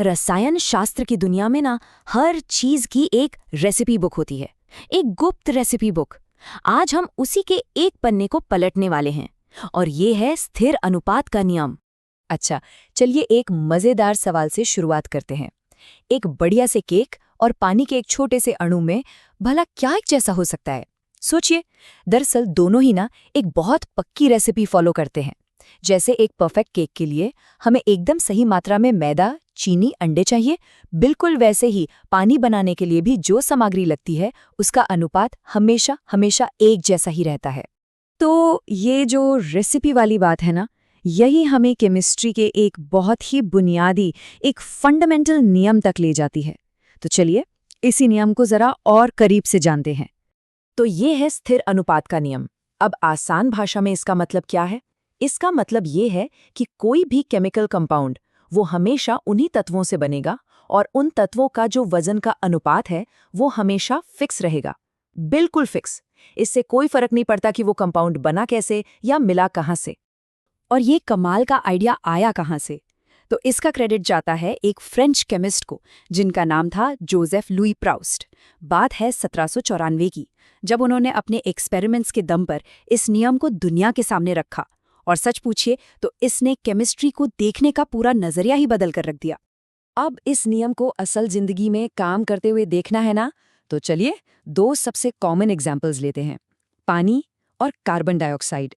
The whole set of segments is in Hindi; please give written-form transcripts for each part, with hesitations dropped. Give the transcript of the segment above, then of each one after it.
रसायन शास्त्र की दुनिया में ना हर चीज की एक रेसिपी बुक होती है, एक गुप्त रेसिपी बुक। आज हम उसी के एक पन्ने को पलटने वाले हैं और ये है स्थिर अनुपात का नियम। अच्छा, चलिए एक मजेदार सवाल से शुरुआत करते हैं। एक बढ़िया से केक और पानी के एक छोटे से अणु में भला क्या एक जैसा हो सकता है? सोचिए, दरअसल दोनों ही ना एक बहुत पक्की रेसिपी फॉलो करते हैं। जैसे एक परफेक्ट केक के लिए हमें एकदम सही मात्रा में मैदा, चीनी, अंडे चाहिए, बिल्कुल वैसे ही पानी बनाने के लिए भी जो सामग्री लगती है उसका अनुपात हमेशा हमेशा एक जैसा ही रहता है। तो ये जो रेसिपी वाली बात है ना, यही हमें केमिस्ट्री के एक बहुत ही बुनियादी, एक फंडामेंटल नियम तक ले जाती है। तो चलिए इसी नियम को जरा और करीब से जानते हैं। तो ये है स्थिर अनुपात का नियम। अब आसान भाषा में इसका मतलब क्या है? इसका मतलब ये है कि कोई भी केमिकल कंपाउंड वो हमेशा उन्हीं तत्वों से बनेगा और उन तत्वों का जो वजन का अनुपात है वो हमेशा फिक्स रहेगा, बिल्कुल फिक्स। इससे कोई फर्क नहीं पड़ता कि वो कंपाउंड बना कैसे या मिला कहाँ से। और ये कमाल का आइडिया आया कहाँ से? तो इसका क्रेडिट जाता है एक फ्रेंच केमिस्ट को, जिनका नाम था जोसेफ लुई प्राउस्ट। बात है 1794 की, जब उन्होंने अपने एक्सपेरिमेंट्स के दम पर इस नियम को दुनिया के सामने रखा। और सच पूछिए तो इसने केमिस्ट्री को देखने का पूरा नजरिया ही बदल कर रख दिया। अब इस नियम को असल जिंदगी में काम करते हुए देखना है ना, तो चलिए दो सबसे कॉमन एग्जाम्पल्स लेते हैं, पानी और कार्बन डाइऑक्साइड।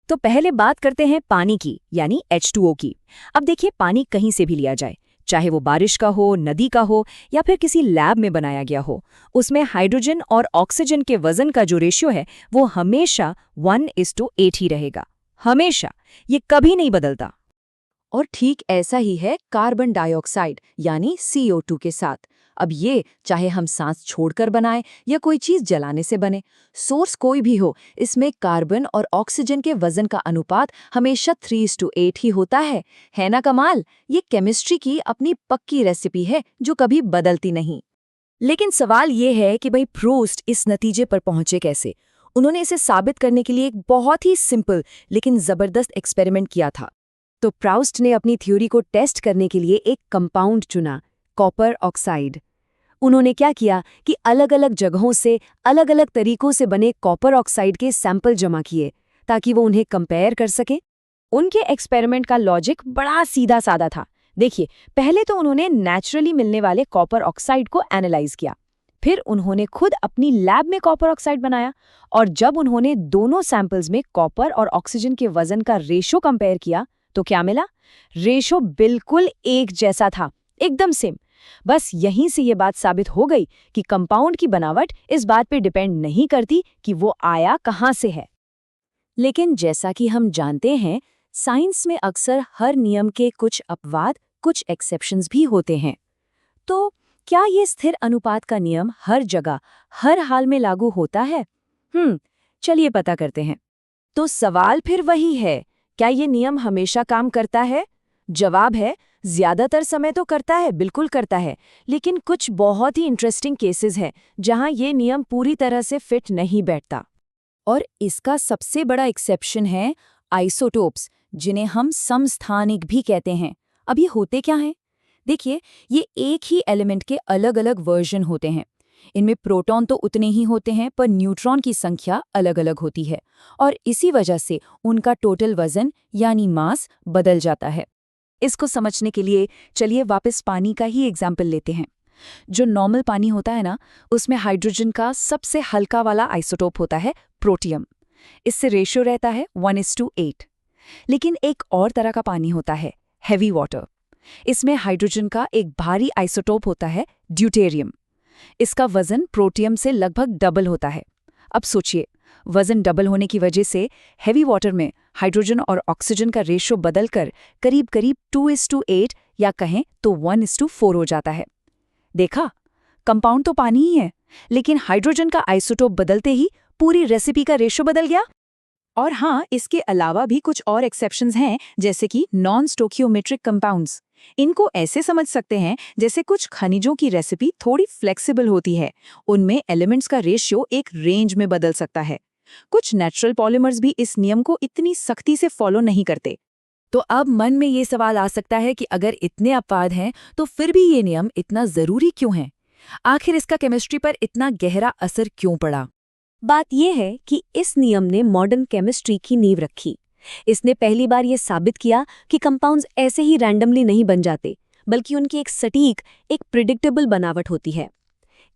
तो पहले बात करते हैं पानी की, यानी H2O की। अब देखिए, पानी कहीं से भी लिया जाए, चाहे वो बारिश का हो, नदी का हो या फिर किसी लैब में बनाया गया हो, उसमें हाइड्रोजन और ऑक्सीजन के वजन का जो रेशियो है वो हमेशा 1:8 ही रहेगा, हमेशा। ये कभी नहीं बदलता। और ठीक ऐसा ही है कार्बन डाइऑक्साइड यानी CO2 के साथ। अब ये चाहे हम सांस छोड़कर बनाएं या कोई चीज जलाने से बने, सोर्स कोई भी हो, इसमें कार्बन और ऑक्सीजन के वजन का अनुपात हमेशा 3:8 ही होता है ना कमाल? ये केमिस्ट्री की अपनी पक्की रेसिपी है जो कभी बदलती नहीं। लेकिन सवाल ये है कि भाई प्रूस्ट इस नतीजे पर पहुंचे कैसे? उन्होंने इसे साबित करने के लिए एक बहुत ही सिंपल लेकिन जबरदस्त एक्सपेरिमेंट किया था। तो प्राउस्ट ने अपनी थ्योरी को टेस्ट करने के लिए एक कंपाउंड चुना, कॉपर ऑक्साइड। उन्होंने क्या किया कि अलग अलग जगहों से अलग अलग तरीकों से बने कॉपर ऑक्साइड के सैंपल जमा किए ताकि वो उन्हें कंपेयर कर सके। उनके एक्सपेरिमेंट का लॉजिक बड़ा सीधा साधा था। देखिए, पहले तो उन्होंने नेचुरली मिलने वाले कॉपर ऑक्साइड को एनालाइज किया, फिर उन्होंने खुद अपनी लैब में कॉपर ऑक्साइड बनाया, और जब उन्होंने दोनों सैंपल्स में कॉपर और ऑक्सीजन के वजन का रेशो कंपेयर किया तो क्या मिला? रेशो बिल्कुल एक जैसा था, एकदम सेम। बस यहीं से ये बात साबित हो गई कि कंपाउंड की बनावट इस बात पे डिपेंड नहीं करती कि वो आया कहाँ से है। लेकिन जैसा कि हम जानते हैं, साइंस में अक्सर हर नियम के कुछ अपवाद, कुछ एक्सेप्शंस भी होते हैं। तो क्या ये स्थिर अनुपात का नियम हर जगह, हर हाल में लागू होता है? चलिए पता करते हैं। तो सवाल फिर वही है, क्या ये नियम हमेशा काम करता है? जवाब है, ज्यादातर समय तो करता है, बिल्कुल करता है। लेकिन कुछ बहुत ही इंटरेस्टिंग केसेस हैं जहां ये नियम पूरी तरह से फिट नहीं बैठता। और इसका सबसे बड़ा एक्सेप्शन है आइसोटोप्स, जिन्हें हम समस्थानिक भी कहते हैं। अब ये होते क्या हैं? देखिए, ये एक ही एलिमेंट के अलग अलग वर्जन होते हैं। इनमें प्रोटॉन तो उतने ही होते हैं, पर न्यूट्रॉन की संख्या अलग अलग होती है, और इसी वजह से उनका टोटल वजन यानी मास बदल जाता है। इसको समझने के लिए चलिए वापस पानी का ही एग्जाम्पल लेते हैं। जो नॉर्मल पानी होता है ना, उसमें हाइड्रोजन का सबसे हल्का वाला आइसोटोप होता है प्रोटियम। इससे रेशियो रहता है 1:8। लेकिन एक और तरह का पानी होता है हेवी वाटर। इसमें हाइड्रोजन का एक भारी आइसोटोप होता है ड्यूटेरियम। इसका वजन प्रोटियम से लगभग डबल होता है। अब सोचिए, वजन डबल होने की वजह से हेवी वाटर में हाइड्रोजन और ऑक्सीजन का रेशो बदलकर करीब करीब 2:8 या कहें तो 1:4 हो जाता है। देखा, कंपाउंड तो पानी ही है, लेकिन हाइड्रोजन का आइसोटोप बदलते ही पूरी रेसिपी का रेशो बदल गया। और हाँ, इसके अलावा भी कुछ और एक्सेप्शंस हैं, जैसे कि नॉन स्टोकियोमेट्रिक कंपाउंड्स। इनको ऐसे समझ सकते हैं जैसे कुछ खनिजों की रेसिपी थोड़ी फ्लेक्सिबल होती है, उनमें एलिमेंट्स का रेशियो एक रेंज में बदल सकता है। कुछ नेचुरल पॉलीमर्स भी इस नियम को इतनी सख्ती से फॉलो नहीं करते। तो अब मन में ये सवाल आ सकता है कि अगर इतने अपवाद हैं तो फिर भी ये नियम इतना जरूरी क्यों है? आखिर इसका केमिस्ट्री पर इतना गहरा असर क्यों पड़ा? बात यह है कि इस नियम ने मॉडर्न केमिस्ट्री की नींव रखी। इसने पहली बार यह साबित किया कि कंपाउंड्स ऐसे ही रैंडमली नहीं बन जाते, बल्कि उनकी एक सटीक, एक प्रिडिक्टेबल बनावट होती है।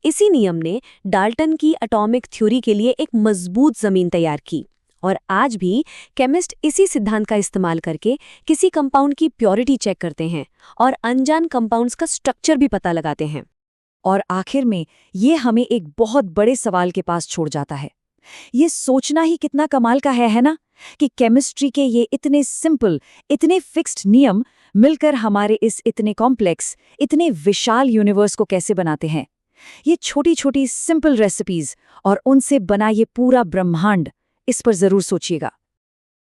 इसी नियम ने डाल्टन की एटॉमिक थ्योरी के लिए एक मजबूत जमीन तैयार की, और आज भी केमिस्ट इसी सिद्धांत का इस्तेमाल करके किसी कंपाउंड की प्योरिटी चेक करते हैं और अनजान कंपाउंड्स का स्ट्रक्चर भी पता लगाते हैं। और आखिर में ये हमें एक बहुत बड़े सवाल के पास छोड़ जाता है। ये सोचना ही कितना कमाल का है ना, कि केमिस्ट्री के ये इतने सिंपल, इतने फिक्स्ड नियम मिलकर हमारे इस इतने कॉम्प्लेक्स, इतने विशाल यूनिवर्स को कैसे बनाते हैं। ये छोटी छोटी सिंपल रेसिपीज और उनसे बना ये पूरा ब्रह्मांड, इस पर जरूर सोचिएगा।